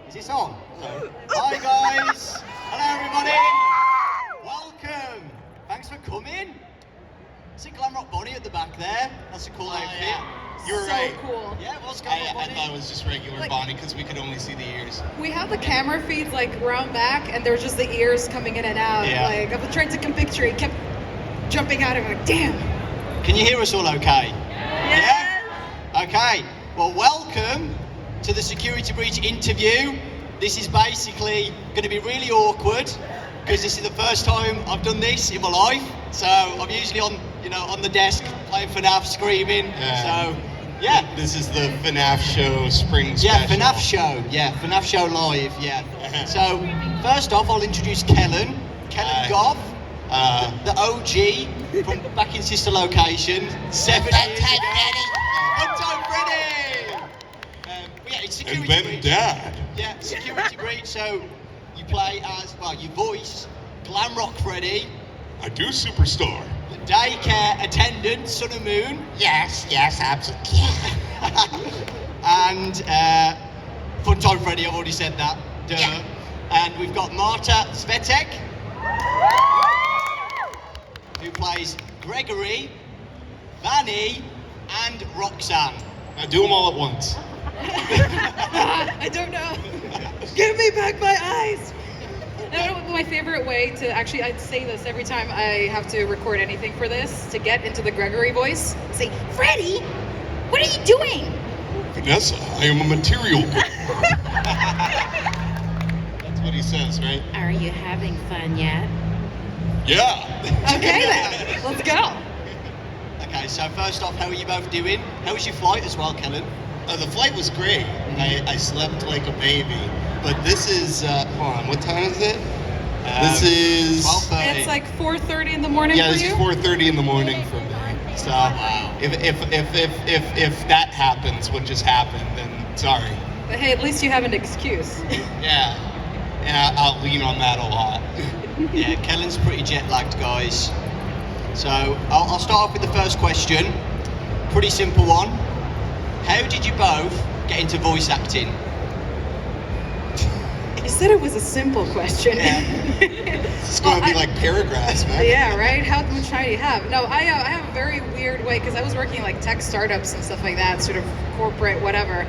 Is this on? Hi guys! Hello everybody! Welcome! Thanks for coming. See Glamrock Bonnie at the back there? That's a cool outfit. Yeah. You were So right. cool. Yeah, what's Glamrock I Bonnie? thought it was just regular Bonnie because we could only see the ears. We have the camera feeds like round back, and there's just the ears coming in and out. Yeah. Like I was trying to picture it, kept jumping out. I'm like, damn. Can you hear us all okay? Yes. Yeah? Okay. Well, welcome to the security breach interview. This is basically going to be really awkward because this is the first time I've done this in my life. So I'm usually on the desk playing FNAF, screaming. So yeah. This is the FNAF show spring Yeah, special. FNAF show. Yeah, FNAF show live. Yeah. So first off, I'll introduce Kellen Goff, the OG from back in sister location 7 years ago. One-time Freddy. Yeah, it's And security then breach. Dad. Yeah, security breach. So you play as you voice Glamrock Freddy, I do Superstar. the daycare attendant, Sun and Moon. Yes, absolutely. And Fun Time Freddy, I've already said that. Duh. Yeah. And we've got Marta Svetek, who plays Gregory, Vanny, and Roxanne. I do them all at once. I don't know. Give me back my eyes. No, my favorite way to actually, I'd say this every time I have to record anything for this, to get into the Gregory voice. Say, Freddy, what are you doing? Vanessa, I am a material girl. That's what he says, right? Are you having fun yet? Yeah. Okay then, let's go. Okay, so first off, how are you both doing? How was your flight as well, Kellen? The flight was great. I slept like a baby. But this is, hold on, what time is it? This is... 12:30. It's like 4:30 in the morning Yeah, for this is you? 4:30 in the morning for me. So Wow. if that happens, what just happened, then sorry. But hey, at least you have an excuse. Yeah, I'll lean on that a lot. Yeah, Kellen's pretty jet lagged, guys. So I'll start off with the first question. Pretty simple one. How did you both get into voice acting? You said it was a simple question. It's going to be like paragraphs, man. Yeah, right? How much time do you have? No, I have a very weird way, because I was working like tech startups and stuff like that, sort of corporate, whatever.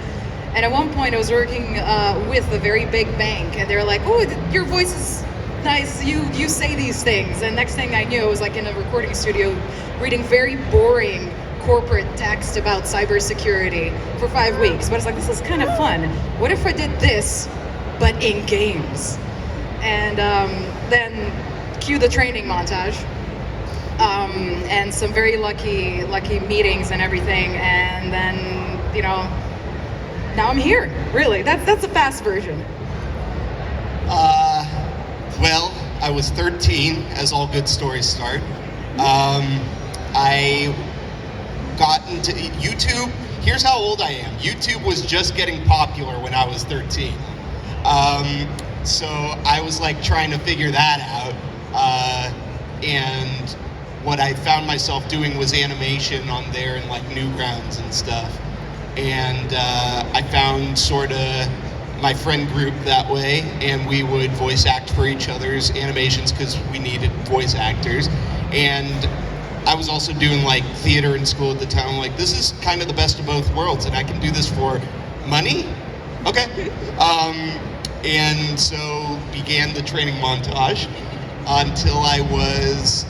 And at one point I was working with a very big bank, and they were like, oh, your voice is nice, you say these things. And next thing I knew, I was like in a recording studio reading very boring corporate text about cybersecurity for 5 weeks. But it's like, this is kind of fun. What if I did this, but in games? And then cue the training montage, and some very lucky meetings and everything, and then now I'm here. Really, that's a fast version. Well, I was 13, as all good stories start. I got into YouTube. Here's how old I am. YouTube was just getting popular when I was 13. So I was like trying to figure that out. And what I found myself doing was animation on there and like Newgrounds and stuff. And I found sort of my friend group that way, and we would voice act for each other's animations because we needed voice actors. And I was also doing like theater in school at the time. I'm like, this is kind of the best of both worlds, and I can do this for money. Okay. And so began the training montage until I was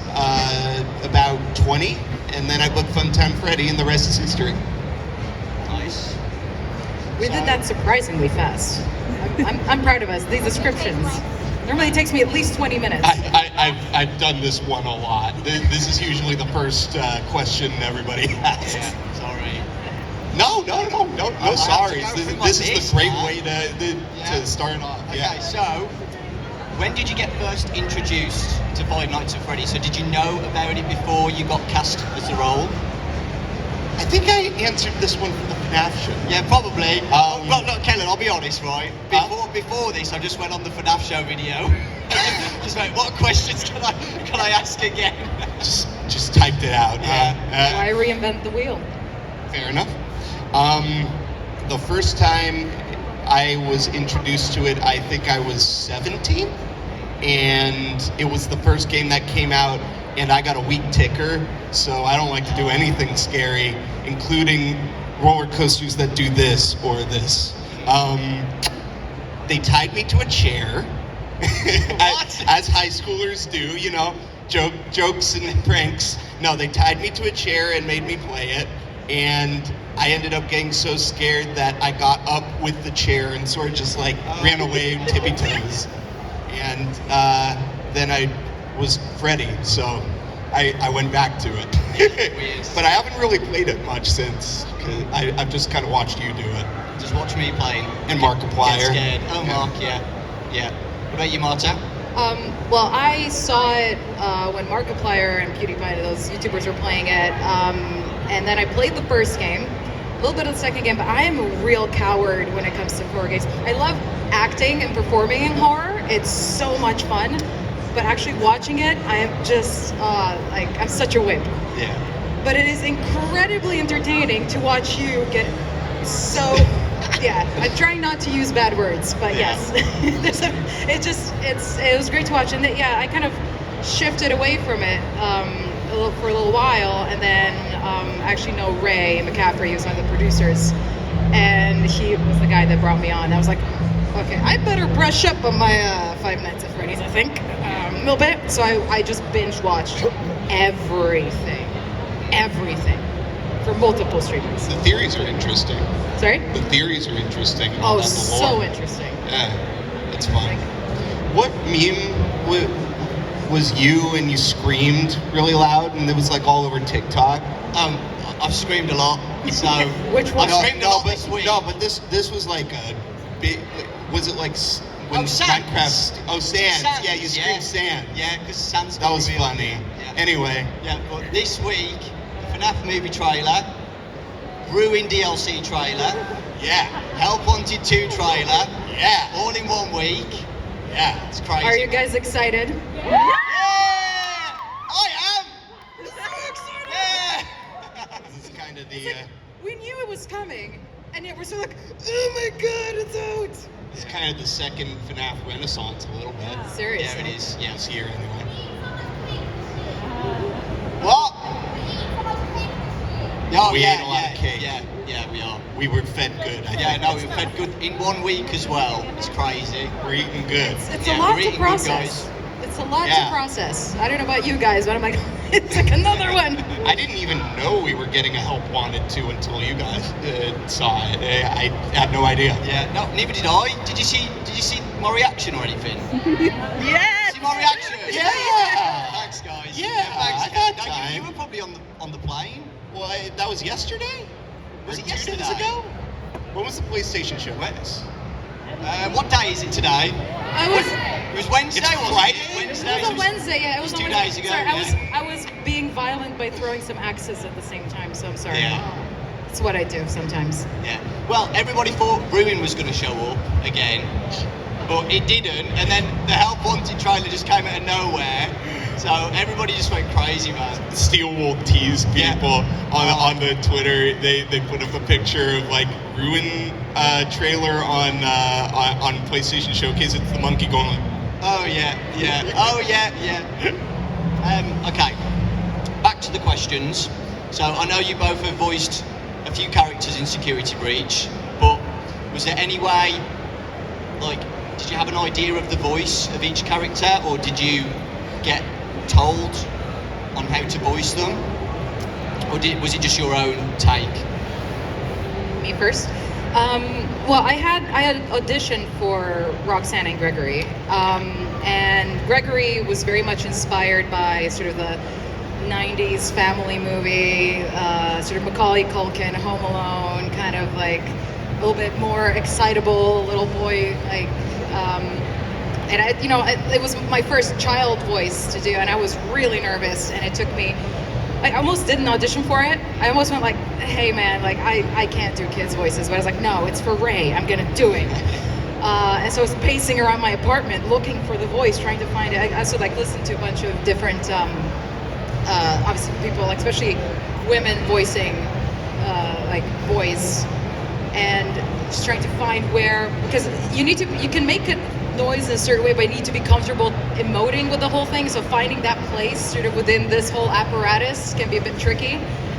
about 20, and then I booked Funtime Freddy, and the rest is history. Nice. We did that surprisingly fast. I'm proud of us. These descriptions. Normally it takes me at least 20 minutes. I've done this one a lot. This is usually the first question everybody asks. Yeah, sorry. No, sorry. have to go through my This is list, the great man. way to start off. Okay, Yeah. so when did you get first introduced to Five Nights at Freddy? So did you know about it before you got cast as the role? I think I answered this one for the FNAF show. Yeah, probably. Well, look, Kellen, I'll be honest, right? Before this, I just went on the FNAF show video. Just like, what questions can I ask again? Just typed it out. Why reinvent the wheel? Fair enough. The first time I was introduced to it, I think I was 17, and it was the first game that came out, and I got a weak ticker, so I don't like to do anything scary, including roller coasters that do this or this. They tied me to a chair, as high schoolers do, you know, jokes and pranks. No, they tied me to a chair and made me play it, and I ended up getting so scared that I got up with the chair and sort of just like ran away tippy toes. And then I was Freddy, so I went back to it. But I haven't really played it much since. 'Cause I've just kind of watched you do it. Just watch me playing. And Markiplier. Get scared. Oh, yeah. Mark, yeah. What about you, Marta? Well, I saw it when Markiplier and PewDiePie, those YouTubers, were playing it, and then I played the first game, a little bit of the second game, but I am a real coward when it comes to horror games. I love acting and performing in horror. It's so much fun, but actually watching it, I am just, I'm such a wimp. Yeah. But it is incredibly entertaining to watch you get so... Yeah, I'm trying not to use bad words, but yes, it was great to watch, and I kind of shifted away from it for a little while, and then I actually know Ray McCaffrey, who's one of the producers, and he was the guy that brought me on. I was like, okay, I better brush up on my Five Nights at Freddy's, I think, a little bit. So I just binge watched everything for multiple streamers. The theories are interesting. Sorry? The theories are interesting. Oh, on the so lore. interesting. Yeah, it's fun. What meme was you and you screamed really loud and it was like all over TikTok? I've screamed a lot. So Which one? I've screamed a lot this week. No, but this was like a big. Was it like when Sands. Minecraft? Oh, Sands. Sands, Yeah, you screamed Sands. Yeah, because Sands. That was funny. Yeah. Anyway. Yeah, but this week, FNAF movie trailer, Ruin DLC trailer, Yeah. Help Wanted 2 trailer, Yeah. all in 1 week. Yeah. It's crazy. Are you guys excited? Yeah! I am! I'm so excited! Yeah! This is kind of the. We knew it was coming, and yet we're still like, oh my god, it's out! It's kind of the second FNAF renaissance a little bit. Seriously. Yeah, it is. Yeah. This year anyway. What? Oh, We yeah, ate a lot of cake. Yeah, we are. We were fed good. I Yeah, think. no, we were fed good in 1 week as well. It's crazy. We're eating good. It's Yeah, a lot we're to eating good, process. guys. It's a lot Yeah. to process. I don't know about you guys, but I'm like, it's like another one. I didn't even know we were getting a Help Wanted 2 until you guys saw it. I had no idea. Yeah, no, neither did I. Did you see my reaction or anything? Yes! See my reaction? Yeah. Thanks, guys. Yeah, thanks. I had No, time. you were probably on the plane. Well, that was yesterday? Was Or it 2 yesterday? days ago? When was the PlayStation show? What day is it today? It was Wednesday, It's wasn't Friday? it? It Wednesday. was a Wednesday, yeah. It was It was 2 a Wednesday. days ago, Sorry, yeah. I was being violent by throwing some axes at the same time, so I'm sorry. Yeah. It's what I do sometimes. Yeah. Well, everybody thought Ruin was going to show up again, but it didn't. And then the Help Wanted trailer just came out of nowhere. So everybody just went crazy, man. Steel Wool teased Yeah. people on the Twitter. They put up a picture of like Ruin trailer on PlayStation Showcase. It's the monkey going like, Oh yeah. Oh yeah. Okay. Back to the questions. So I know you both have voiced a few characters in Security Breach, but was there any way, like, did you have an idea of the voice of each character, or did you get told on how to voice them, or was it just your own take? Me first. Well, I had auditioned for Roxanne and Gregory, and Gregory was very much inspired by sort of the 90s family movie, sort of Macaulay Culkin, Home Alone, kind of like a little bit more excitable little boy, like, and it was my first child voice to do, and I was really nervous, and it took me, I almost didn't audition for it. I almost went like, hey man, like I can't do kids' voices, but I was like, no, it's for Ray, I'm gonna do it. And so I was pacing around my apartment looking for the voice, trying to find it. I also like listened to a bunch of different, obviously people, like, especially women voicing like boys, and just trying to find where, because you can make a noise in a certain way, but you need to be comfortable emoting with the whole thing. So finding that place sort of within this whole apparatus can be a bit tricky.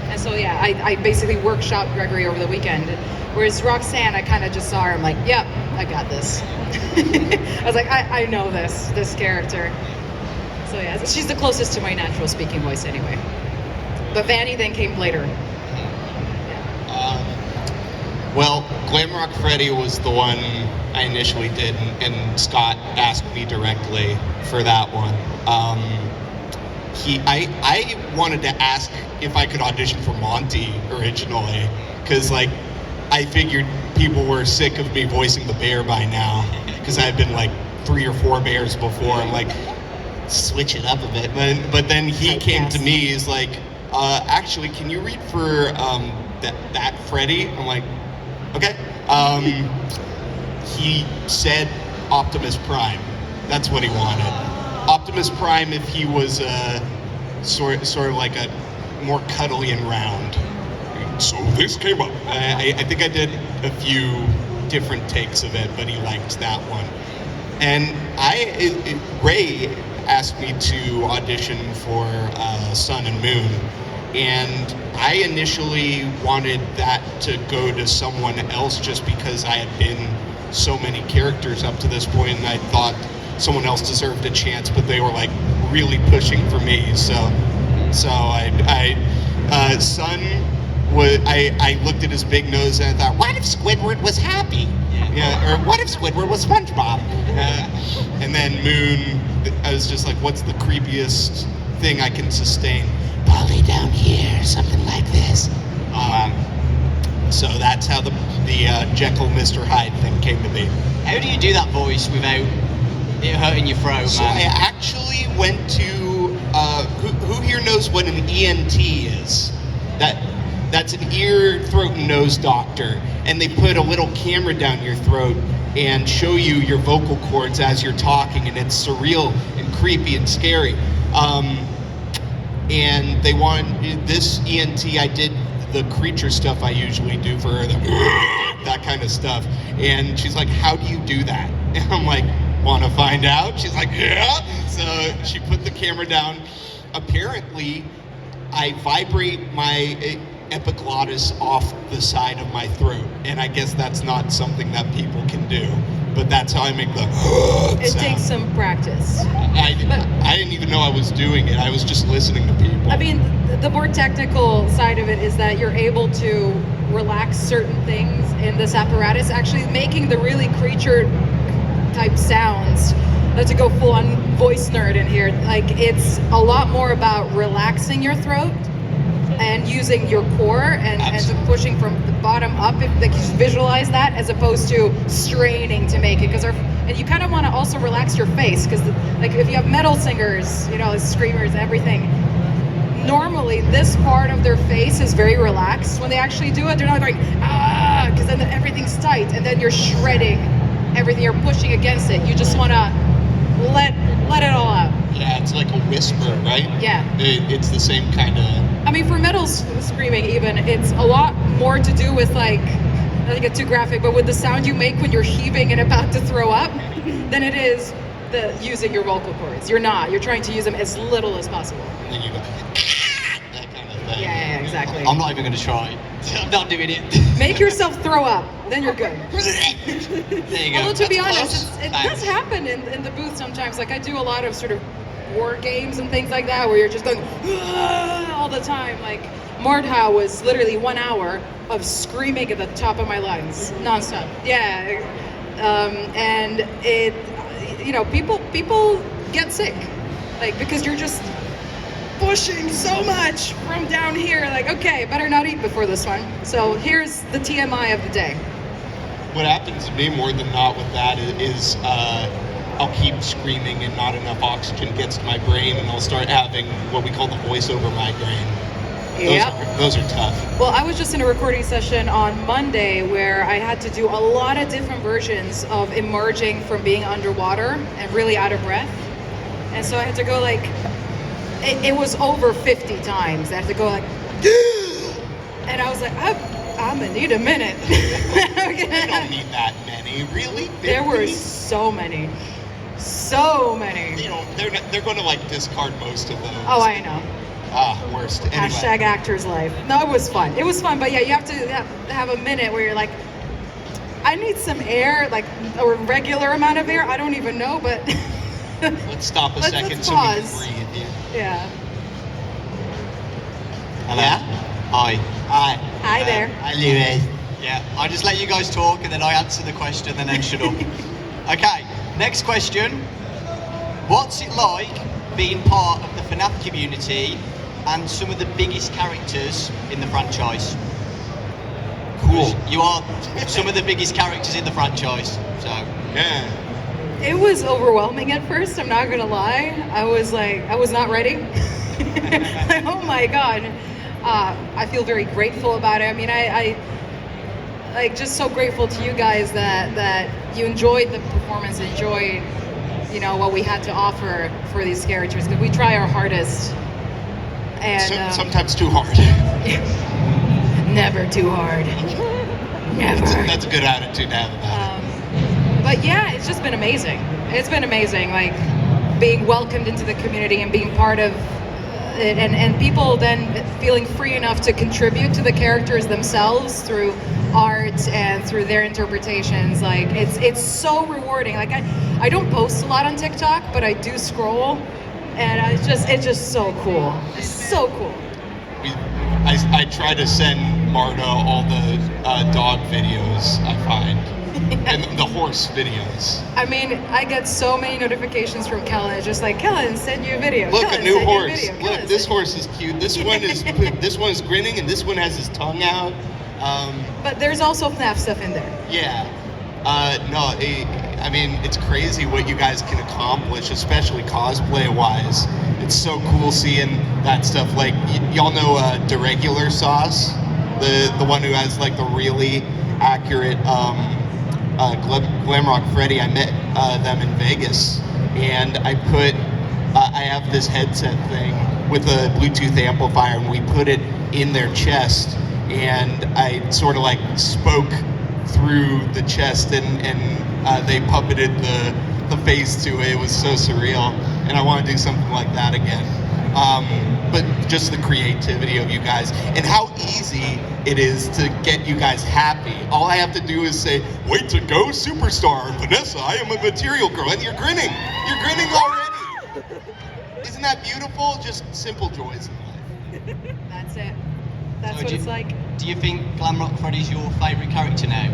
And so yeah, I basically workshopped Gregory over the weekend. Whereas Roxanne, I kind of just saw her. I'm like, yep, I got this. I was like, I know this character. So yeah, she's the closest to my natural speaking voice anyway. But Vanny then came later. Well, Glamrock Freddy was the one I initially did, and Scott asked me directly for that one. I wanted to ask if I could audition for Monty originally, because like I figured people were sick of me voicing the bear by now, because I had been like 3 or 4 bears before. I'm like, switch it up a bit. But then he came to me, he's like, actually, can you read for that Freddy? I'm like, okay. He said Optimus Prime. That's what he wanted. Optimus Prime if he was sort of like a more cuddly and round. So this came up. I think I did a few different takes of it, but he liked that one. And Ray asked me to audition for Sun and Moon. And I initially wanted that to go to someone else just because I had been so many characters up to this point, and I thought someone else deserved a chance, but they were like really pushing for me. So Sun was, I looked at his big nose and I thought, what if Squidward was happy? Yeah, or what if Squidward was SpongeBob? And then Moon, I was just like, what's the creepiest thing I can sustain? Polly down here, something like this. So that's how the Jekyll Mr. Hyde thing came to be. How do you do that voice without it hurting your throat, So man? I actually went to, who here knows what an ENT is? That's an ear, throat, and nose doctor. And they put a little camera down your throat and show you your vocal cords as you're talking, and it's surreal and creepy and scary. And they want this ENT. I did the creature stuff I usually do for her, that kind of stuff. And she's like, how do you do that? And I'm like, want to find out? She's like, yeah. So she put the camera down. Apparently, I vibrate my epiglottis off the side of my throat. And I guess that's not something that people can do. But that's how I make the It sound. takes some practice. I didn't even know I was doing it. I was just listening to people. I mean, the more technical side of it is that you're able to relax certain things in this apparatus, actually making the really creature type sounds. To go full on voice nerd in here, like it's a lot more about relaxing your throat and using your core and so pushing from the bottom up, if like you just visualize that, as opposed to straining to make it, and you kind of want to also relax your face, because like if you have metal singers, you know, screamers, everything, normally this part of their face is very relaxed. When they actually do it, they're not going because then everything's tight, and then you're shredding everything, you're pushing against it. You just want to let it all out. Yeah, it's like a whisper, right? Yeah. It's the same kind of... I mean, for metal screaming even, it's a lot more to do with like, not to get too graphic, but with the sound you make when you're heaving and about to throw up, than it is using your vocal cords. You're trying to use them as little as possible. And then you go, that kind of thing. Yeah, exactly. I'm not even going to try. I'm not doing it. Make yourself throw up, then you're good. There you go. Although to be That's honest, close. it Thanks. does happen in the booth sometimes. Like I do a lot of sort of war games and things like that, where you're just going all the time. Like Mordhau was literally 1 hour of screaming at the top of my lungs, nonstop. Yeah, and it, you know, people get sick, like because you're just pushing so much from down here. Like, okay, better not eat before this one. So here's the TMI of the day. What happens to me more than not with that is I'll keep screaming and not enough oxygen gets to my brain, and I'll start having what we call the voiceover migraine. Those are tough. Well, I was just in a recording session on Monday where I had to do a lot of different versions of emerging from being underwater and really out of breath. And so I had to go like, it was over 50 times. I had to go like, and I was like, I'm gonna need a minute. You don't need that many, really. There were 50? so many. So many. You know, they're going to like discard most of those. Oh, I know. Worst. Anyway. Hashtag actor's life. No, it was fun. It was fun, but yeah, you have to have a minute where you're like, I need some air, like a regular amount of air. I don't even know, but Let's stop a second let's so we pause. can breathe. Yeah. Hello? Yeah? Hi. Hi. Hi there. Hi, Lewis. Yeah, I just let you guys talk and then I answer the question and then shut up. Okay, next question. What's it like being part of the FNAF community and some of the biggest characters in the franchise? Cool. You are some of the biggest characters in the franchise, so. Yeah. It was overwhelming at first, I'm not gonna lie. I was not ready. Like, oh my God. I feel very grateful about it. I mean, I like just so grateful to you guys that you enjoyed the performance, enjoyed, you know, what we had to offer for these characters, because we try our hardest. And Sometimes too hard. never too hard. Never. That's a good attitude to have about it. But yeah, it's just been amazing. It's been amazing, like being welcomed into the community and being part of it, and people then feeling free enough to contribute to the characters themselves through art and through their interpretations. Like it's so rewarding. Like I don't post a lot on TikTok, but I do scroll, and it's just so cool. It's so cool. I try to send Marta all the dog videos I find and the horse videones. I mean, I get so many notifications from Kellen. It's just like, Kellen, send you a video. Look, Kellen, a new send you a horse. video. Look, Kellen, this send- horse is cute. This one is grinning, and this one has his tongue out. But there's also FNAF stuff in there. Yeah. I mean, it's crazy what you guys can accomplish, especially cosplay-wise. It's so cool seeing that stuff. Like, y'all know Deregular Sauce? The one who has, like, the really accurate Glamrock Freddy. I met them in Vegas, and I have this headset thing with a Bluetooth amplifier, and we put it in their chest, and I sort of, like, spoke through the chest, and they puppeted the face to it. It was so surreal, and I want to do something like that again. But just the creativity of you guys and how easy it is to get you guys happy. All I have to do is say, "Way to go, superstar, Vanessa! I am a material girl," and you're grinning. You're grinning already. Isn't that beautiful? Just simple joys in life. That's it. That's So what do it's you- like. Do you think Glamrock Freddy's your favourite character now?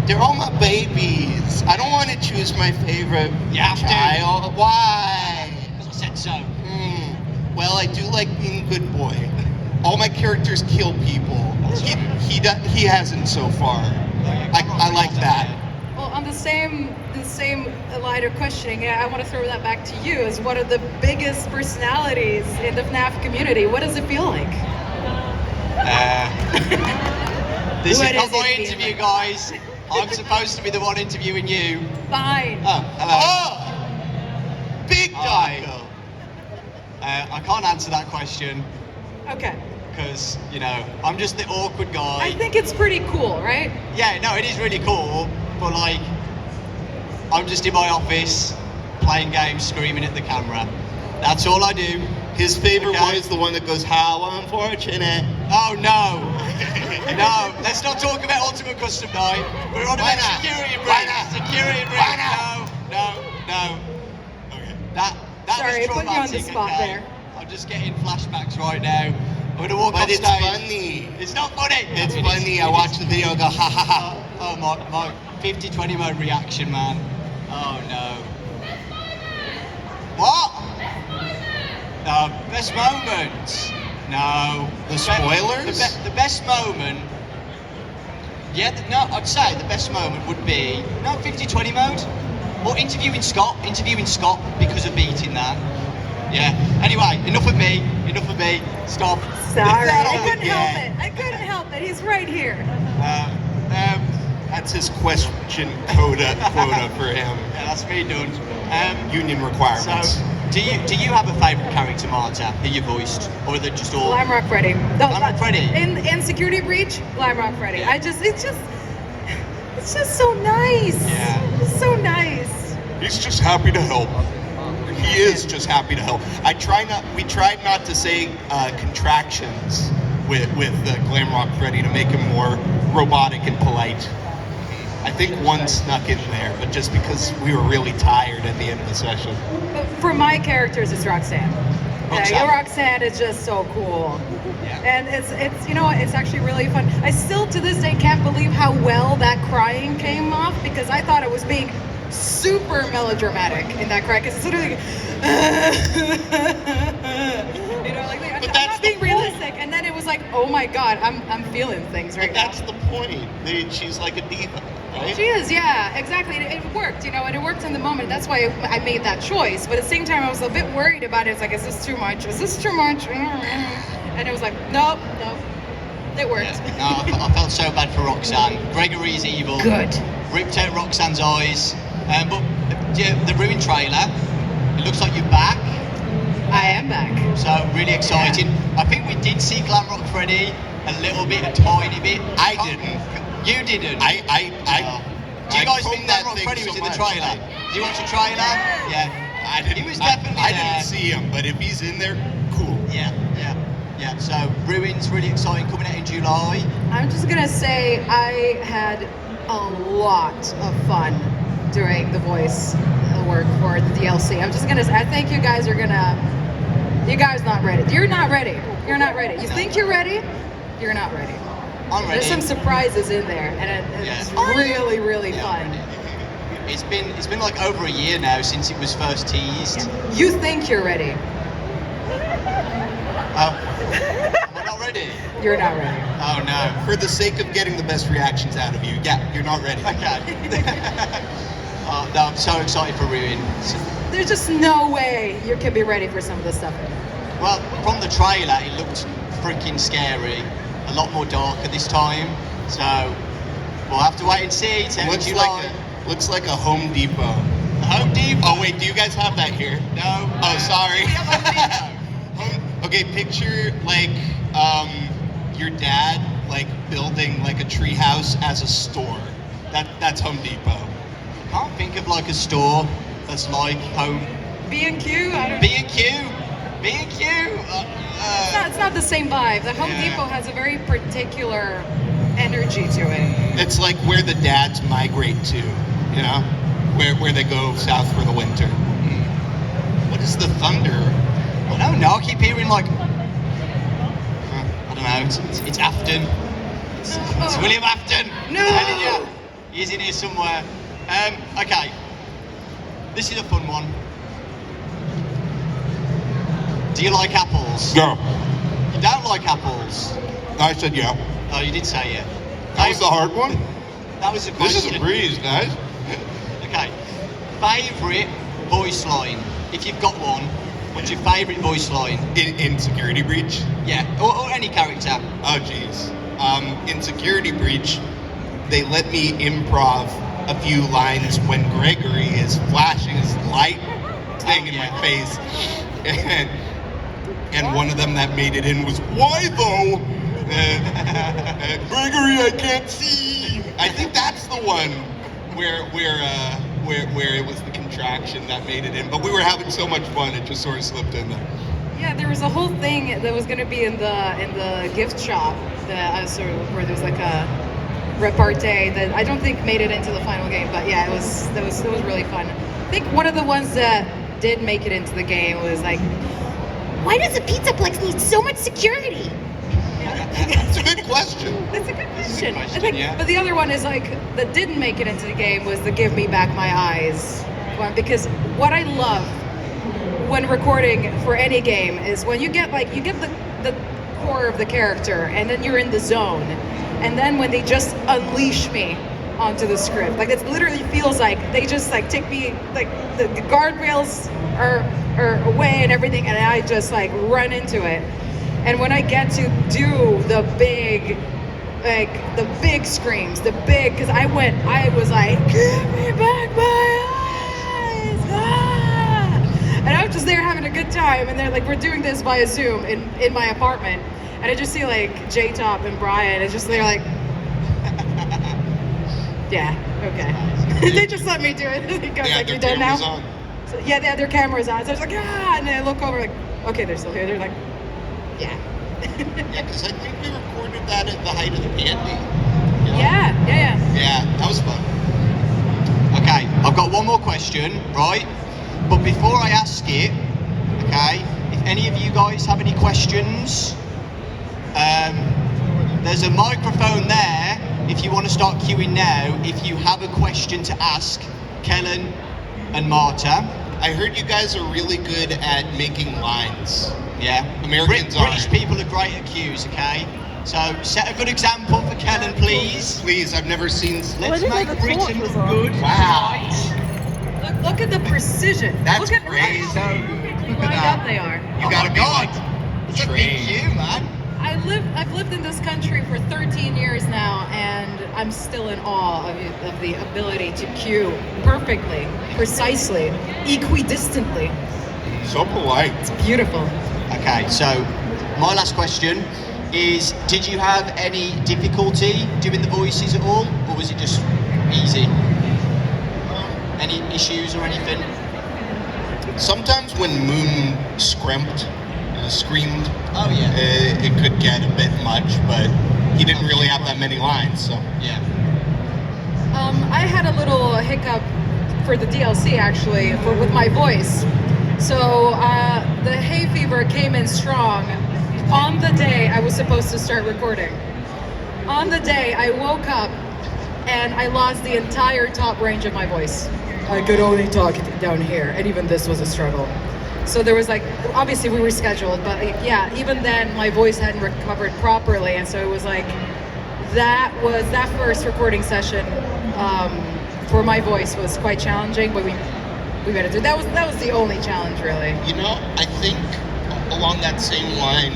They're all my babies. I don't want to choose my favorite You have to. child. Why? Because I said so. Well, I do like being a good boy. All my characters kill people. He hasn't so far. I like that. Well, on the same line of questioning, I want to throw that back to you as one of the biggest personalities in the FNAF community. What does it feel like? This What is not does my it feel interview, like? guys. I'm supposed to be the one interviewing you. Fine. Oh, hello. Oh! Big Hi. Dawko. I can't answer that question Okay. because, you know, I'm just the awkward guy. I think it's pretty cool, right? Yeah, no, it is really cool, but like, I'm just in my office playing games, screaming at the camera. That's all I do. His favorite Okay. one is the one that goes, "How unfortunate." Oh no, no, let's not talk about Ultimate Custom Night. We're on Why about not? security Why breach. not? Security breach. Why not? No. Okay. That Sorry, was I put you on the traumatic, spot okay? there. I'm just getting flashbacks right now. I'm gonna walk But off it's stage. funny. It's not funny. It's It is- funny. I it watch is- the video and go, "Ha ha ha." Oh, my 50-20 mode reaction, man. Oh no. What? Best moment. No. The spoilers? The best moment. Yeah, no, I'd say the best moment would be, no, 50-20 mode. Or interviewing Scott because of beating that. Yeah. Anyway, enough of me. Stop. Sorry, that I all couldn't we help get? it. I couldn't help it. He's right here. That's his question quota for him. Yeah, that's me done. Union requirements. So, Do you have a favourite character, Marta, who you voiced, or are they just all? Glamrock Freddy. No, Glamrock Freddy. In Security Breach, Glamrock Freddy. It's just so nice. Yeah. It's so nice. He's just happy to help. He is just happy to help. We tried not to say contractions with Glamrock Freddy to make him more robotic and polite. I think one snuck in there, but just because we were really tired at the end of the session. But for my characters, it's Roxanne. Roxanne. Yeah, Roxanne is just so cool. Yeah. And it's you know what, it's actually really fun. I still to this day can't believe how well that crying came off, because I thought it was being super melodramatic in that cry, because it's literally you know, like I'm not being realistic, and then it was like, oh my god, I'm feeling things right But now. that's the point. She's like a diva, right? She is, yeah, exactly. It worked, you know, and it worked in the moment. That's why I made that choice. But at the same time, I was a bit worried about it. It's like, is this too much? Is this too much? And it was like, nope, it worked. Yeah. No, I felt so bad for Roxanne. Gregory's evil. Good. Ripped out Roxanne's eyes. But the Ruin trailer, it looks like you're back. I am back. So really exciting. I think we did see Glamrock Freddy a little bit, a tiny bit. I didn't. You didn't. Do you guys think Glamrock Freddy was in the trailer? Did you watch the trailer? Yeah. I didn't. He was definitely I there. didn't see him, but if he's in there, cool. Yeah. So Ruin's really exciting, coming out in July. I'm just gonna say I had a lot of fun doing the voice work for the DLC. I'm just gonna say, I think you guys not ready. You're not ready. You're not ready. You think you're ready? You're not ready. I'm ready. There's some surprises in there, and it's really, really fun. It's been like over a year now since it was first teased. You think you're ready? We're not ready. You're not ready. Oh no. For the sake of getting the best reactions out of you, yeah, you're not ready. Okay. No, I'm so excited for Ruin. There's just no way you can be ready for some of this stuff. Well, from the trailer, it looked freaking scary. A lot more darker this time. So we'll have to wait and see. Looks like a Home Depot. Home Depot. Oh wait, do you guys have that here? No. Oh, sorry. We have Home Depot. Okay, picture like your dad like building like a treehouse as a store. That's Home Depot. I can't think of like a store that's like home. B&Q? I don't. B&Q. It's not the same vibe. The Home Depot has a very particular energy to it. It's like where the dads migrate to, you know, where they go south for the winter. What is the thunder? I don't know. I keep hearing like, I don't know. It's Afton. It's William Afton. No! I'm telling you, he's in here somewhere. Okay. This is a fun one. Do you like apples? No. You don't like apples? I said yeah. Oh, you did say yeah. That was the hard one? That was the This question. is a breeze, guys. Okay. Favourite voice line? If you've got one, what's your favourite voice line? In Security Breach? Yeah, or any character. Oh, jeez. In Security Breach, they let me improv a few lines when Gregory is flashing his light thing in my face. And one of them that made it in was, why though? Gregory, I can't see. I think that's the one where it was the contraction that made it in. But we were having so much fun, it just sort of slipped in there. Yeah, there was a whole thing that was going to be in the gift shop that where there was like a repartee that I don't think made it into the final game, but yeah, it was really fun. I think one of the ones that did make it into the game was like, why does a Pizzaplex need so much security? That's a good question. That's a good question. I question, think, yeah. But the other one is like that didn't make it into the game was the "Give Me Back My Eyes" one, because what I love when recording for any game is when you get the core of the character and then you're in the zone, and then when they just unleash me onto the script, like it literally feels like they just like take me, like the guardrails are away and everything, and I just like run into it. And when I get to do the big screams, because I was like, give me back my eyes, ah! And I was just there time, and they're like, we're doing this via Zoom in my apartment, and I just see like J-Top and Brian, and just they're like, yeah, okay. They just let me do it. It goes like, you done now? On. So, yeah, they had their cameras on. So I was like, and then I look over like, okay, they're still here. They're like, yeah. Yeah, because I think we recorded that at the height of the pandemic. Yeah. Yeah, that was fun. Okay, I've got one more question, right? But before I ask it, okay, if any of you guys have any questions, there's a microphone there. If you want to start queuing now, if you have a question to ask Kellen and Marta. I heard you guys are really good at making lines. Yeah. Americans British aren't. people are great at cues, okay? So set a good example for Kellen, please. Please, I've never seen. Let's make Britain look good. Wow. Look at the precision. That's look at crazy. how perfectly lined up they are. You gotta be like It's a big trained. cue, man. I've lived in this country for 13 years now, and I'm still in awe of the ability to cue perfectly, precisely, equidistantly. So polite. It's beautiful. Okay, so my last question is, did you have any difficulty doing the voices at all, or was it just easy? Any issues or anything? Sometimes when Moon screamed, Oh yeah. it could get a bit much, but he didn't really have that many lines, so. Yeah. I had a little hiccup for the DLC actually, with my voice. So the hay fever came in strong on the day I was supposed to start recording. On the day I woke up and I lost the entire top range of my voice. I could only talk down here, and even this was a struggle. So there was like, obviously we were scheduled, but yeah, even then my voice hadn't recovered properly, and so it was like, that first recording session for my voice was quite challenging, but we made it through. That was the only challenge, really. You know, I think along that same line,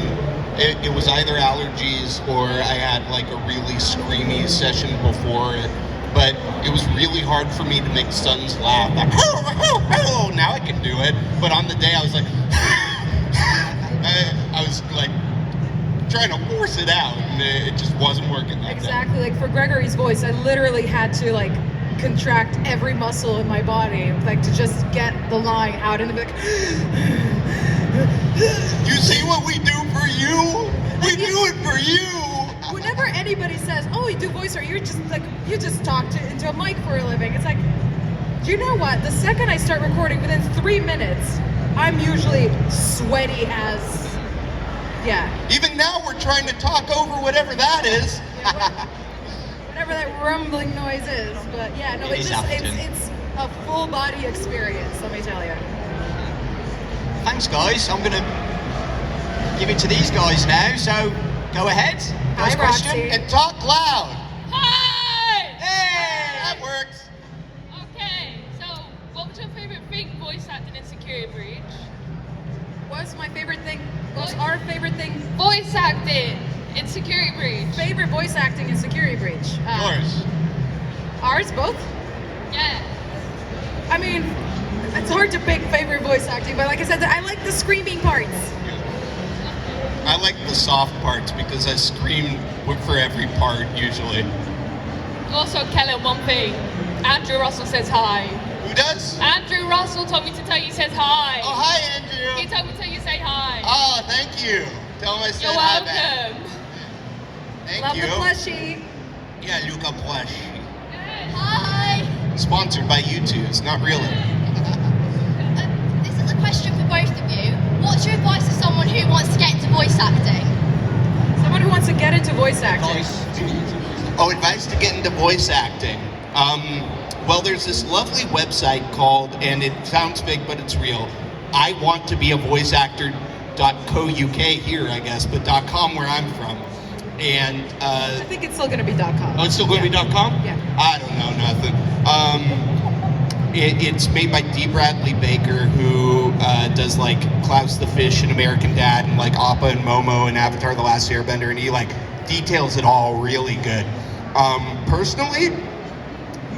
it was either allergies or I had like a really screamy session before it. But it was really hard for me to make sons laugh. Like, now I can do it. But on the day I was like, I was like trying to force it out, and it just wasn't working that Exactly, like for Gregory's voice, I literally had to like contract every muscle in my body, like to just get the line out, and to be like, You see what we do for you? We do it for you. whenever anybody says, "Oh, you do voice," or you just talk into a mic for a living, it's like, you know what? The second I start recording, within 3 minutes, I'm usually sweaty as, yeah. Even now we're trying to talk over whatever that is. Whatever that rumbling noise is, but yeah, no, It is often. it's a full body experience. Let me tell you. Thanks, guys. I'm gonna give it to these guys now. So go ahead. First Hi, question. Roxy. And talk loud. Hi! Hey, that works. Okay, so what was your favorite thing voice acting in Security Breach? What's my favorite thing? What's our favorite thing? Voice acting in Security Breach. Favorite voice acting in Security Breach? Yours. Ours, both? Yeah. I mean, it's hard to pick favorite voice acting, but like I said, I like the screaming parts. I like the soft parts because I scream for every part usually. Also, Kellen, one thing. Andrew Russell says hi. Who does? Andrew Russell told me to tell you he says hi. Oh, hi, He Andrew. told me to tell you say hi. Oh, thank you. Tell him I said You're hi back. welcome. Thank Love you. the plushie. Yeah, Luca Plush. Hi. Sponsored by U2s, not really. This is a question for both of you. What's your advice to someone who wants to get into voice acting? Someone who wants to get into voice acting. Oh, advice to get into voice acting. Well, there's this lovely website called, and it sounds fake, but it's real, I want to be a voice actor.co.uk here, I guess, but .com where I'm from. And I think it's still going to be .com. oh, it's still going to be .com? Yeah. I don't know nothing. It's made by D. Bradley Baker, who does like Klaus the Fish and American Dad and like Appa and Momo and Avatar: The Last Airbender, and he like details it all really good. Personally,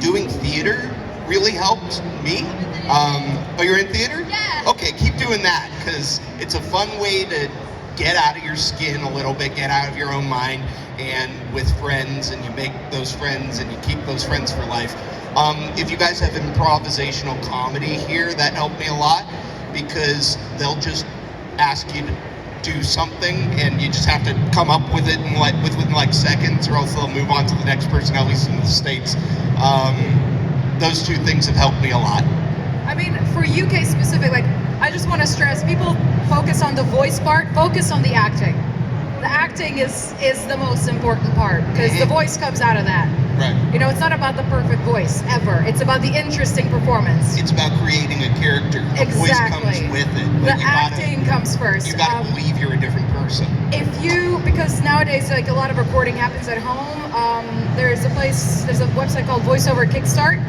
doing theater really helped me. Oh, you're in theater? Yeah. Okay, keep doing that, because it's a fun way to get out of your skin a little bit, get out of your own mind, and with friends, and you make those friends, and you keep those friends for life. If you guys have improvisational comedy here, that helped me a lot, because they'll just ask you to do something, and you just have to come up with it in within like seconds, or else they'll move on to the next person, at least in the States. Those two things have helped me a lot. I mean, for UK specific, like, I just want to stress, people focus on the voice part, focus on the acting. The acting is the most important part, because the voice comes out of that. Right. You know, it's not about the perfect voice, ever. It's about the interesting performance. It's about creating a character. The voice comes with it. The acting comes first. You gotta believe you're a different person. Because nowadays, like, a lot of recording happens at home, there's a website called Voiceover Kickstart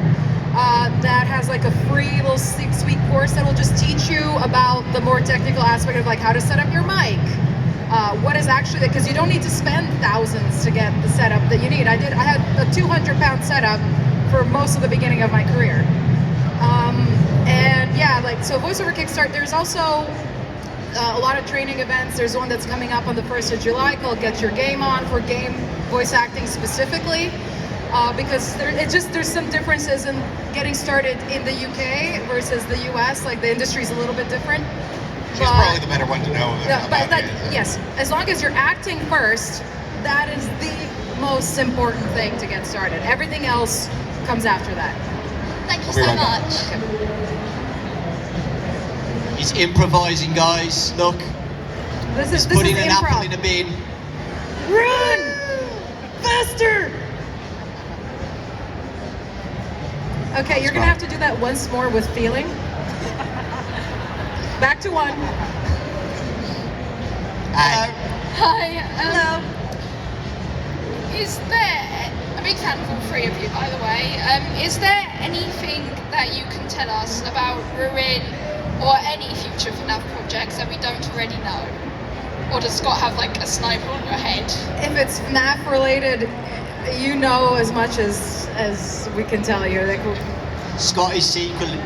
that has like a free little sweet course that will just teach you about the more technical aspect of like how to set up your mic. What is actually, because you don't need to spend thousands to get the setup that you need. I had a 200-pound setup for most of the beginning of my career. And yeah, like, so Voiceover Kickstart, there's also a lot of training events. There's one that's coming up on the 1st of July called Get Your Game On, for game voice acting specifically. Because there's some differences in getting started in the UK versus the US. Like, the industry is a little bit different. She's probably the better one to know about. But like, yes, as long as you're acting first, that is the most important thing to get started. Everything else comes after that. Thank you so much. He's improvising, guys. Look, This he's is putting an apple improv. in a bin. Run! Faster! Okay, you're gonna have to do that once more with feeling. Back to one. Hi. Hi. Hello. Is there, a big fan of all three of you, by the way, is there anything that you can tell us about Ruin or any future FNAF projects that we don't already know? Or does Scott have like a sniper on your head? If it's FNAF related, you know as much as we can tell you. Like, Scott is secretly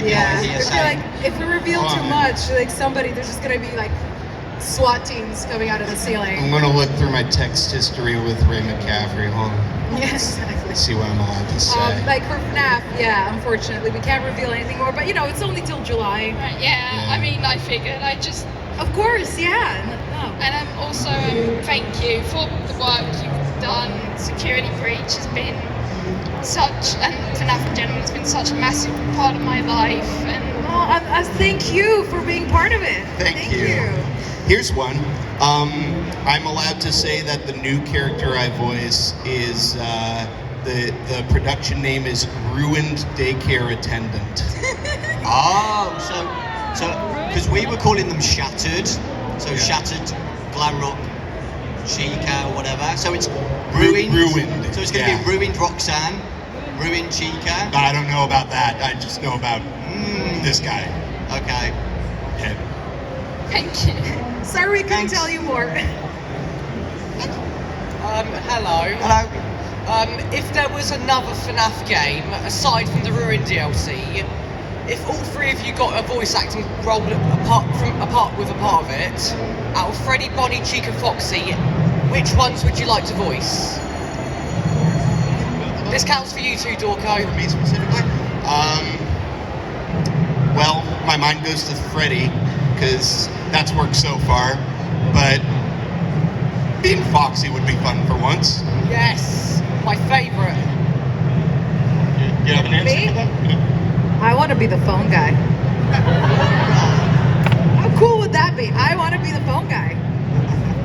yeah, behind here I feel saying, like if we reveal too much, like, there's just gonna be like SWAT teams coming out of the ceiling. I'm gonna look through my text history with Ray McCaffrey. Hold on. Yeah, exactly. Let's see what I'm allowed to say. Like for FNAF, yeah, unfortunately, we can't reveal anything more. But you know, it's only till July. Right, yeah, I mean, I figured. Of course, yeah. No. And also, thank you for the work you've done. Security Breach has been and FNAF in general has been such a massive part of my life. And I thank you for being part of it. Thank you. Here's one. I'm allowed to say that the new character I voice is the production name is Ruined Daycare Attendant. oh, so because we were calling them Shattered, so Shattered, Glam Rock, Chica, or whatever. So it's Ruined. Ruined. So it's going to be Ruined Roxanne, Ruined Chica. I don't know about that. I just know about this guy. Okay. Yeah. thank you. Sorry, we couldn't tell you more. Hello. Hello. If there was another FNAF game, aside from the Ruin DLC, if all three of you got a voice acting role apart with a part of it, out of Freddy, Bonnie, Chica, Foxy, which ones would you like to voice? This counts for you two, Dawko. For me specifically? Well, my mind goes to Freddy, because that's worked so far, but being Foxy would be fun for once. Yes, my favourite. You have an answer Me? for that? I want to be the phone guy. How cool would that be? I want to be the phone guy.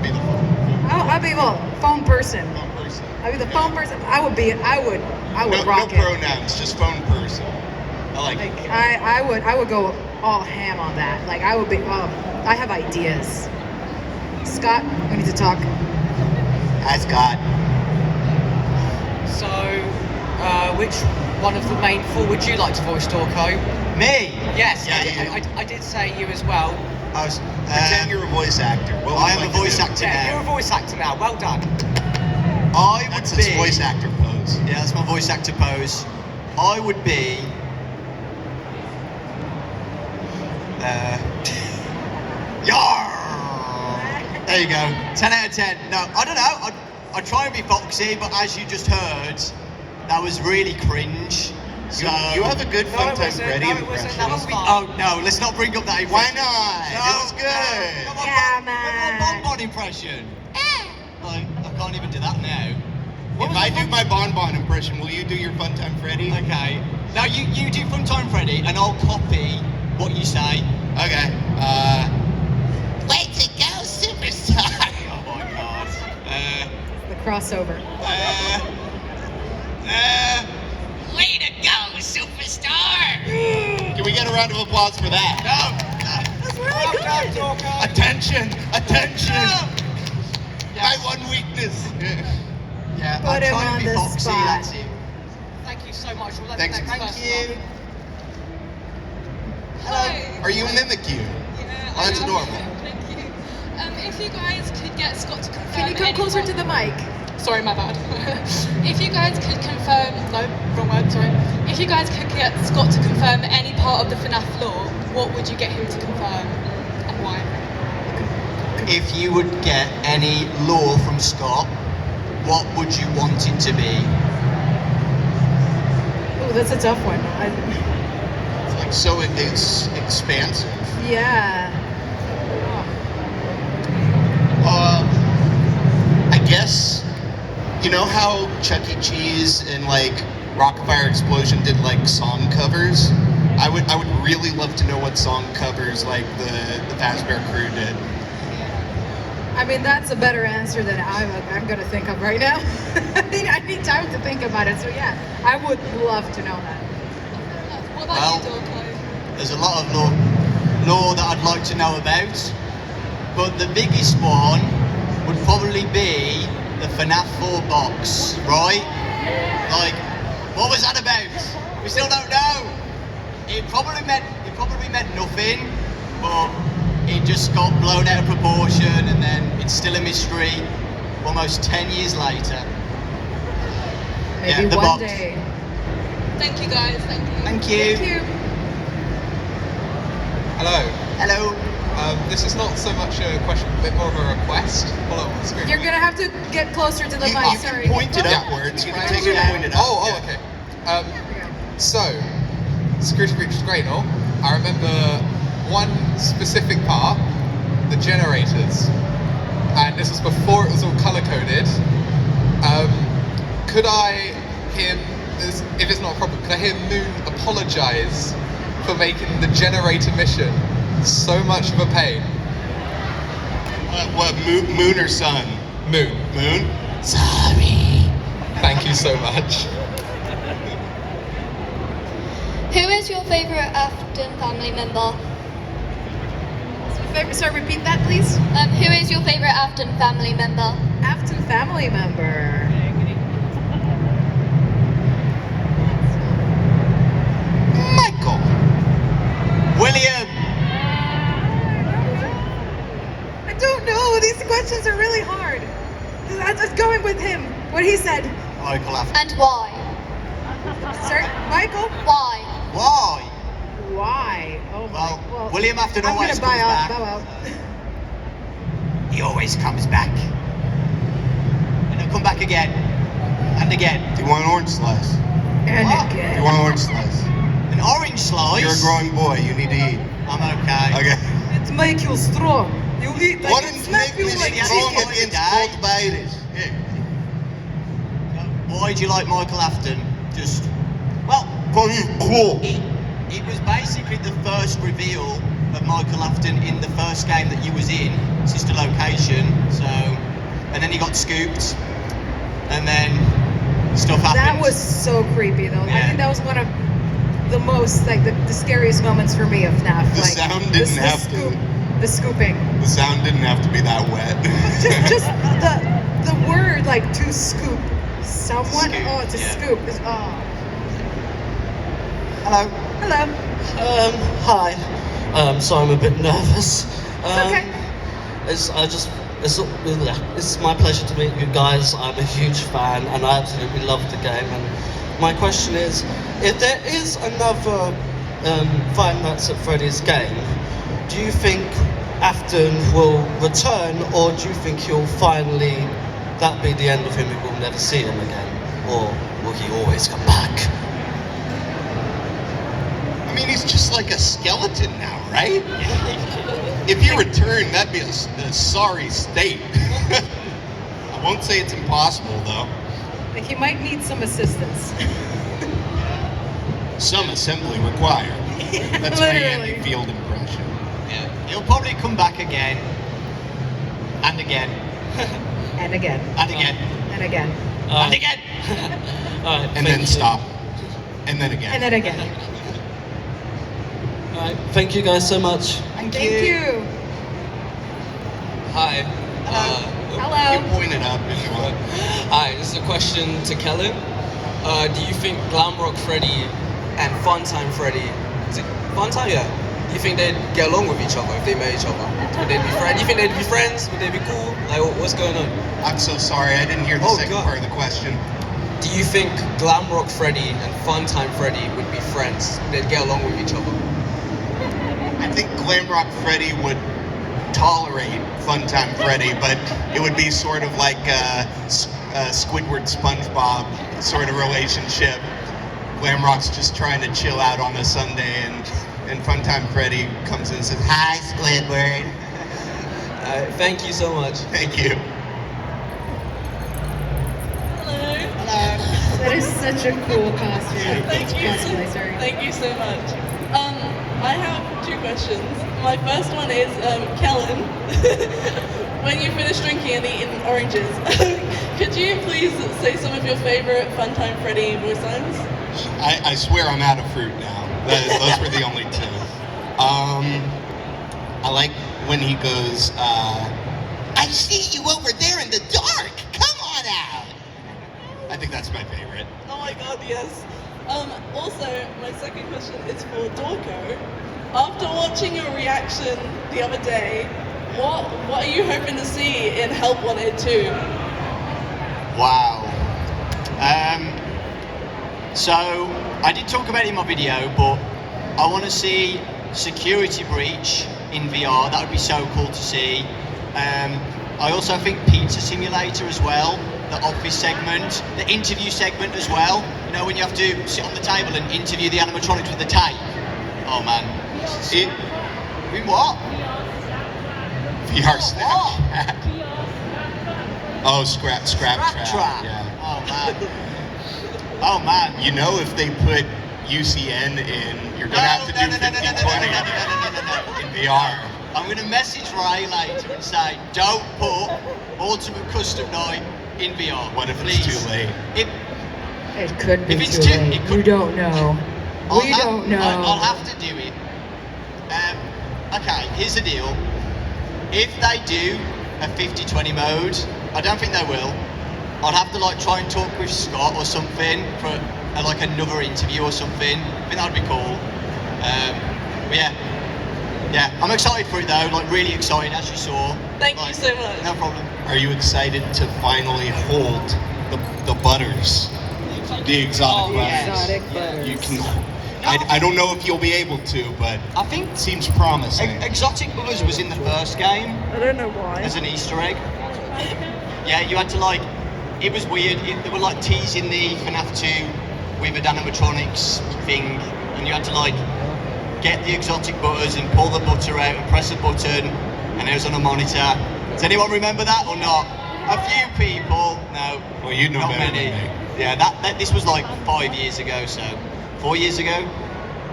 Be the phone. I'll be phone person. person. I'd be the phone person. I would No rock it. pronouns, just phone person. I like it. Like, I would go all ham on that. Like, I would be. I have ideas. Scott, we need to talk. Hi, Scott. So, which one of the main four would you like to voice, Dawko? Me? Yes, Yeah, I did say you as well. I was. Pretend you're a voice actor. What would I you am like a to voice do? actor Yeah, now. you're a voice actor now. Well done. I would That's be. his voice actor pose. Yeah, that's my voice actor pose. I would be. Yarr! There you go. 10 out of 10. No, I don't know. I'd try and be foxy, but as you just heard, that was really cringe. So You have a good fun time Freddy no, it wasn't. impression. That was fine. Oh no, let's not bring up that impression. Why not? No, It was good. Come on, Yeah, Come on, bonbon impression. Like, I can't even do that now. If I do my bonbon impression, will you do your fun time Freddy? Okay. Now you do fun time Freddy, and I'll copy what you say. Okay. Way to go, superstar. Oh my god. The crossover. Way to go, superstar! Can we get a round of applause for that? No! That's really good. Attention! Attention! Yeah. My one weakness. Yeah, Put I'm him trying on to be the foxy, spot. that's it. Thank you so much. We'll let Thanks. the next Thank person you. on. Hello. Are you mimic you? Yeah, Oh, that's I am. adorable. Thank you. If you guys could get Scott to confirm. Can you come any closer part- to the mic? Sorry, my bad. If you guys could confirm, no, wrong word, sorry. If you guys could get Scott to confirm any part of the FNAF lore, what would you get him to confirm and why? If you would get any lore from Scott, what would you want it to be? Oh, that's a tough one. It's like so it's expansive. Yeah. I guess you know how Chuck E. Cheese and like Rockafire Explosion did like song covers. I would really love to know what song covers like the Fazbear crew did. I mean, that's a better answer than I'm going to think of right now. I need time to think about it. So yeah, I would love to know that. What about Well, you, Dawko? There's a lot of lore that I'd like to know about, but the biggest one would probably be the FNAF 4 box, right? Like, what was that about? We still don't know. It probably meant nothing, but it just got blown out of proportion, and then it's still a mystery almost 10 years later. Maybe Yeah, the one box. day. Thank you guys, thank you. Thank you. Thank you. Hello. Hello. This is not so much a question, a bit more of a request. Hold on, what's going You're going to have to get closer to the You, mic, you sorry. can point it Yeah. upwards. You can Right. take it and point it up. Oh, Yeah. okay. There you go. So, Security Breach is great, no? I remember one specific part, the generators. And this was before it was all color-coded. Could I hear, if it's not a problem, could I hear Moon apologize for making the generator mission so much of a pain? What, moon or sun? Moon. Moon? Sorry. Thank you so much. Who is your favourite Afton family member? Sorry, repeat that, please. Who is your favourite Afton family member? Afton family member. Michael. William. I don't know. These questions are really hard. I'm just going with him. What he said. Michael after. And why? Sorry, Michael? Why? Why? Why? Oh my. Well, William Afton I'm always gonna comes back. bow out. He always comes back. And he'll come back again. And again. Do you want an orange slice? And What? Do you again. want an orange slice? An orange slice. You're a growing boy. You need to eat. I'm okay. Okay. It make you strong. You eat like What it in snap make you me like strong chicken. against Guy. cold virus? Yeah. Why do you like Michael Afton? Just, well, Cause he's cool. it was basically the first reveal of Michael Afton in the first game that you was in, Sister Location. So, and then he got scooped, and then stuff happened. That was so creepy though. I Yeah. think that was one of the most like the scariest moments for me of FNAF. The like, sound didn't have to- scoop, the scooping. The sound didn't have to be that wet. just the word like to scoop someone. Scoop, Oh, to yeah. scoop is oh. Hello. Hello. Hi. So I'm a bit nervous. It's okay. It's my pleasure to meet you guys. I'm a huge fan and I absolutely love the game. And my question is, if there is another Five Nights at Freddy's game, do you think Afton will return, or do you think he'll finally, that be the end of him, we will never see him again? Or will he always come back? I mean, he's just like a skeleton now, right? If he returned, that'd be a sorry state. I won't say it's impossible, though. Like he might need some assistance. Some assembly required. That's my Literally. Andy Field impression. Yeah. He'll probably come back again. And again. And again. And again. And again. And again. Alright, And then stop. And then again. And then again. Alright, thank you guys so much. Thank you. Hi. You Hello. point it up if you want. Hi, this is a question to Kellen. Do you think Glamrock Freddy and Funtime Freddy, is it Funtime? Yeah. Do you think they'd get along with each other if they met each other? Would they be friends? Do you think they'd be friends? Would they be cool? Like, what's going on? I'm so sorry, I didn't hear the Oh, second God. part of the question. Do you think Glamrock Freddy and Funtime Freddy would be friends? They'd get along with each other? I think Glamrock Freddy would tolerate Funtime Freddy, but it would be sort of like a Squidward SpongeBob sort of relationship. Glamrock's just trying to chill out on a Sunday, and Funtime Freddy comes in and says, "Hi, Squidward." Thank you so much. Thank you. That is such a cool costume. Thank you. Cosplay, sorry. Thank you so much. I have two questions. My first one is, Kellen, when you finish drinking and eating oranges, could you please say some of your favorite Funtime Freddy voice lines? I swear I'm out of fruit now. Those were the only two. I like when he goes, "I see you over there in the dark. Come on out." I think that's my favorite. Oh my god, yes. Also, my second question is for Dawko. After watching your reaction the other day, what are you hoping to see in Help Wanted 2? Wow. So I did talk about it in my video, but I want to see Security Breach in VR. That would be so cool to see. I also think Pizza Simulator as well, the office segment, the interview segment as well. You know, when you have to sit on the table and interview the animatronics with the tape. Oh man. In what? VR Snapchat. Oh, Scrap Trap. Yeah. Oh man. Oh man. You know, if they put UCN in, you're gonna have to do 50/20 in VR. I'm going to message Ray later and say, don't put Ultimate Custom Night in VR. What if please. it's too late? It could be If it's too too- late. it could- We don't know. We don't know. I'll have to do it. Okay, here's the deal. If they do a 50/20 mode, I don't think they will. I'll have to like try and talk with Scott or something for like another interview or something. I think that would be cool. But yeah, I'm excited for it though. Like really excited, as you saw. Thank you Like, so much. No problem. Are you excited to finally hold the butters? The exotic butters. Exotic butters. You can. I don't know if you'll be able to, but I think it seems promising. Exotic Butters was in the first game I don't know why. as an Easter egg. Yeah, you had to like. It was weird. They were like teasing the FNAF 2 with an animatronics thing, and you had to like get the exotic butters and pull the butter out and press a button, and it was on a monitor. Does anyone remember that or not? A few people. No. Well, you know not better many. than me. Yeah, that this was like 5 years ago, so 4 years ago.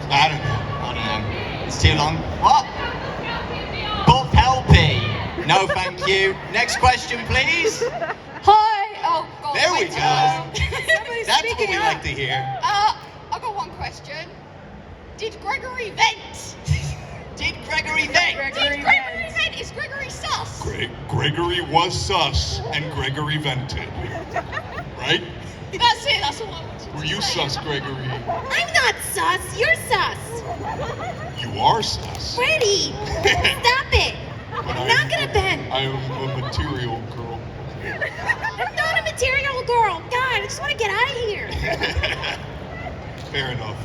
I don't know. I don't know. It's too long. What? Bob Helpy. No, thank you. Next question, please. Hi. Oh God. There we wait, go. Somebody's That's what speaking we up. like to hear. I got one question. Did Gregory vent? Did Gregory vent? Did Gregory vent? Is Gregory sus? Gregory was sus and Gregory vented. Right? That's it. That's all I wanted to Were you say. sus, Gregory? I'm not sus. You're sus. You are sus. Freddy, stop it. But I'm not gonna bend. I am a material girl. I'm not a material girl. God, I just want to get out of here. Fair enough.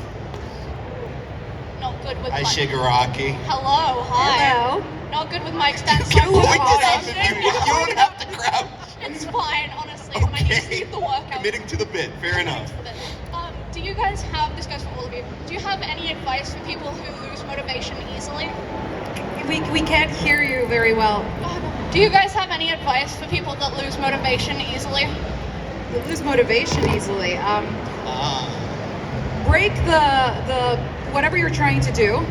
Not good with Hi, my... Shigaraki. Hello, hi. Hello. Not good with my extensive You don't pronunciation. have to crouch. It's fine, honestly. I just need the workout. Committing to the bit. Fair enough. Do you guys have, this goes for all of you, do you have any advice for people who lose motivation easily? We can't hear you very well. Do you guys have any advice for people that lose motivation easily? You lose motivation easily. Break the whatever you're trying to do,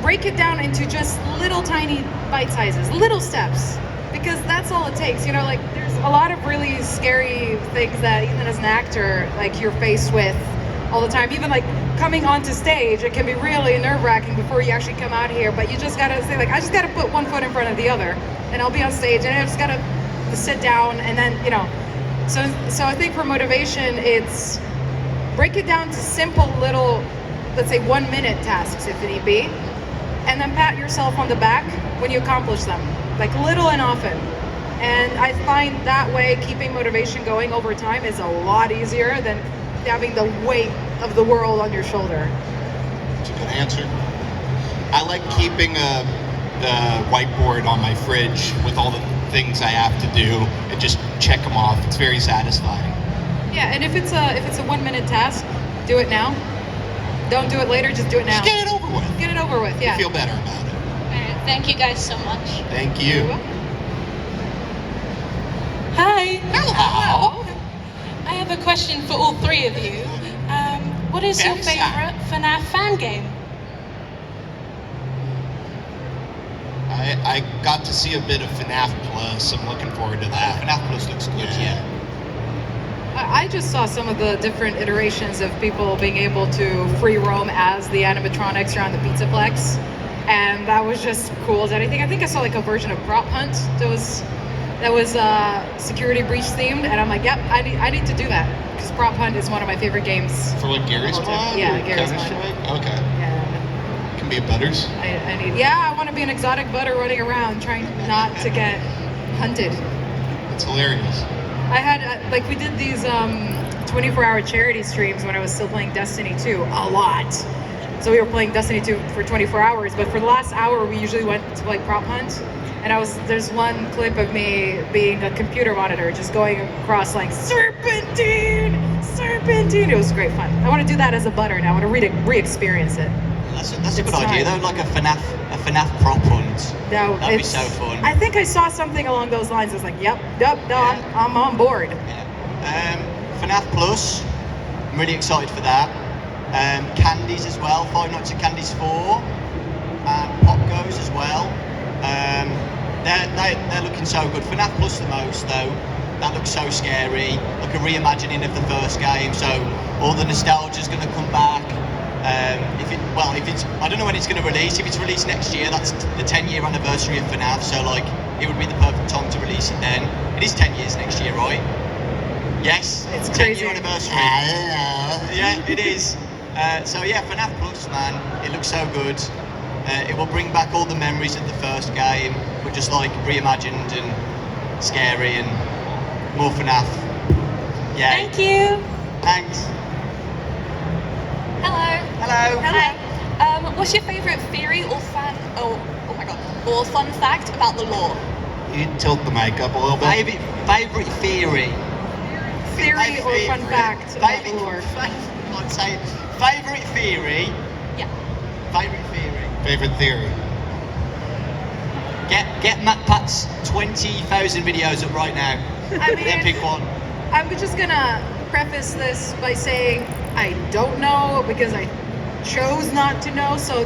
break it down into just little tiny bite sizes, little steps, because that's all it takes. You know, like there's a lot of really scary things that even as an actor, like you're faced with all the time. Even like coming onto stage, it can be really nerve-wracking before you actually come out here. But you just gotta say, like, I just gotta put one foot in front of the other, and I'll be on stage, and I just gotta sit down, and then So I think for motivation, it's break it down to simple little, let's say 1 minute tasks if need be, and then pat yourself on the back when you accomplish them, like little and often. And I find that way keeping motivation going over time is a lot easier than having the weight of the world on your shoulder. That's a good answer. I like keeping the whiteboard on my fridge with all the things I have to do and just check them off. It's very satisfying. Yeah, and if it's a 1 minute task, do it now. Don't do it later, just do it now. Just get it over with. Get it over with, yeah. You feel better about it. Alright, thank you guys so much. Thank you. Hi. Hello. I have a question for all three of you. What is your favorite FNAF fan game? I got to see a bit of FNAF Plus. I'm looking forward to that. FNAF Plus looks good, yeah. I just saw some of the different iterations of people being able to free roam as the animatronics around the Pizzaplex, and that was just cool as anything. I think I saw like a version of Prop Hunt that was security breach themed, and I'm like, yep, I need to do that because Prop Hunt is one of my favorite games. For like Gary's Mod? Yeah, or Gary's Mod. Counter-Strike? Okay. Yeah. Can be a Butters. I want to be an exotic butter running around trying not to get hunted. It's hilarious. I had, we did these 24-hour charity streams when I was still playing Destiny 2 a lot. So we were playing Destiny 2 for 24 hours, but for the last hour, we usually went to play Prop Hunt. And there's one clip of me being a computer monitor, just going across like, serpentine! It was great fun. I want to do that as a butter now. I want to re-experience it. That's a good idea though, like a FNAF prop hunt. No, That'd be so fun. I think I saw something along those lines. I was like, yep, I'm on board. FNAF Plus, I'm really excited for that. Candies as well, Five Nights at Candy's 4, and Pop Goes as well. They're looking so good. FNAF Plus the most though. That looks so scary. Like a reimagining of the first game, so all the nostalgia's going to come back. If it's, I don't know when it's going to release. If it's released next year, that's the 10-year anniversary of FNAF. So like, it would be the perfect time to release it then. It is 10 years next year, right? Yes, it's 10-year anniversary. Yeah, it is. So yeah, FNAF Plus, man, it looks so good. It will bring back all the memories of the first game, but just like reimagined and scary and more FNAF. Yeah. Thank you. Thanks. Hello. What's your favourite theory or or fun fact about the law? You tilt the mic up a little bit. Favorite theory. Theory or fun fact about the lore? I'd say favorite theory. Yeah. Favorite theory. Favorite theory. Get MatPat's 20,000 videos up right now. I mean, then pick one. I'm just gonna preface this by saying I don't know because I chose not to know, so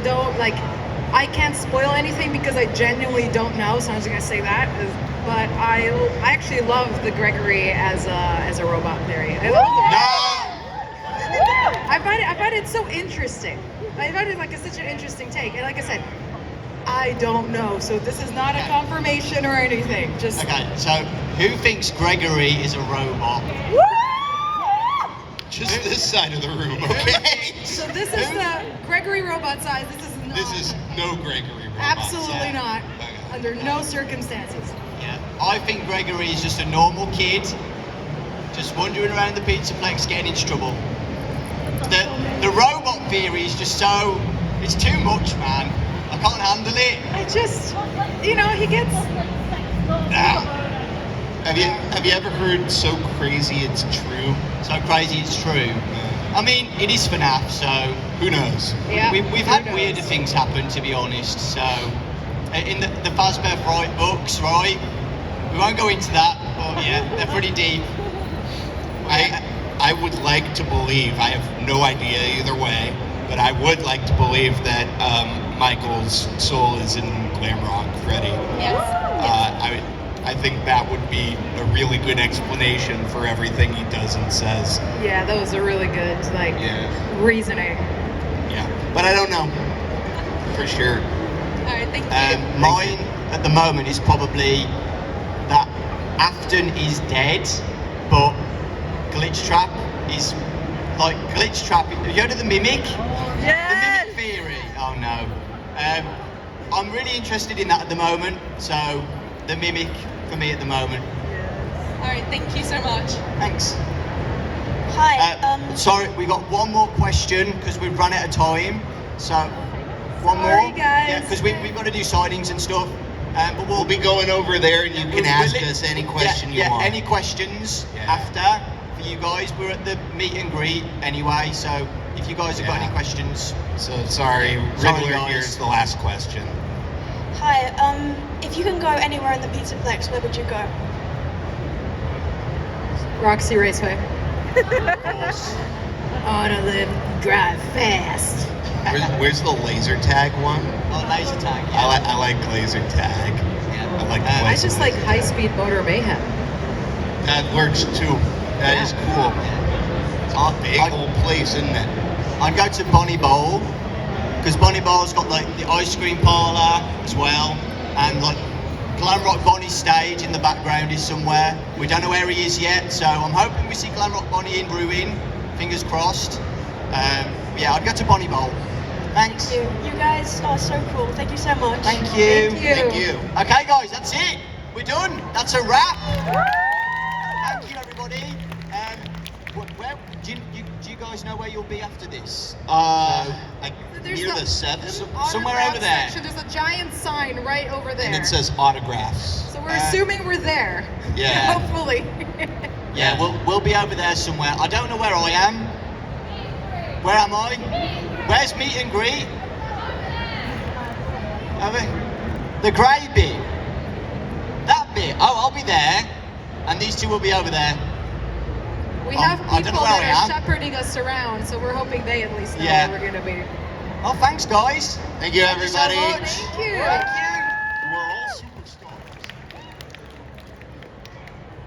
I can't spoil anything because I genuinely don't know, so I'm just gonna say that. But I actually love the Gregory as a robot theory. I love it. I find it so interesting. I find it like such an interesting take. And like I said, I don't know, so this is not a confirmation or anything. Just okay. So who thinks Gregory is a robot? Just this side of the room, okay? So this is the Gregory robot size. This is no Gregory robot absolutely size. not. Under no circumstances. Yeah. I think Gregory is just a normal kid, just wandering around the Pizzaplex getting into trouble. the robot theory is just so, it's too much, man. I can't handle it. I just, you know, he gets. Have you ever heard "So Crazy It's True"? So crazy it's true. I mean, it is FNAF, so Who knows? Yeah. we've had weirder things happen, to be honest. So in the Fazbear Fright books, right? We won't go into that, but yeah, they're pretty deep. I would like to believe, I have no idea either way, but I would like to believe that Michael's soul is in Glamrock Freddy. Yes. I think that would be a really good explanation for everything he does and says. Yeah, that was a really good reasoning. Yeah, but I don't know for sure. All right, thank you. Mine at the moment is probably that Afton is dead, but Glitch Trap is like Glitch Trap. Have you heard of the Mimic? Yes! The Mimic theory. Oh no. I'm really interested in that at the moment. So the Mimic for me at the moment. All right, thank you so much. Thanks. Hi. Sorry, we got one more question because we've run out of time. So one Sorry, more. guys. Yeah, because we've got to do signings and stuff. But We'll be going over there and you can ask li- us any question you yeah, want. any questions after for you guys. We're at the meet and greet anyway, so if you guys have got Yeah. any questions. So sorry, Sorry, Riddler, guys. here's the last question. Hi. If you can go anywhere in the Pizzaplex, where would you go? Roxy Raceway. Of course. On a live, drive fast. Where's the laser tag one? Oh, laser tag. I like laser tag. I like the I laser just like tag. high-speed motor mayhem. That works too. That is cool. It's a big I- old place, isn't it? I'd go to Bonnie Bowl because Bonnie Bowl's got like the ice cream parlour as well, and like Glamrock Bonnie's stage in the background is somewhere. We don't know where he is yet, so I'm hoping we see Glamrock Bonnie in Ruin. Fingers crossed. Yeah, I'd go to Bonnie Bowl. Thanks. Thank you. You guys are so cool. Thank you so much. Thank you. Thank you. Okay, guys, that's it. We're done. That's a wrap. Thank you, everybody. Where do you guys know where you'll be after this? There's Near the 7? Somewhere over there. There's a giant sign right over there. And it says autographs. So we're assuming we're there. Yeah. Hopefully. Yeah, we'll be over there somewhere. I don't know where I am. Where am I? Where's meet and greet? The grey bit. That bit. Oh, I'll be there. And these two will be over there. We have I don't know people where that I are am. shepherding us around, so we're hoping they at least know Yeah. where we're going to be. Oh, thanks, guys. Thank you, Thank you so everybody. much. Thank you. Thank you.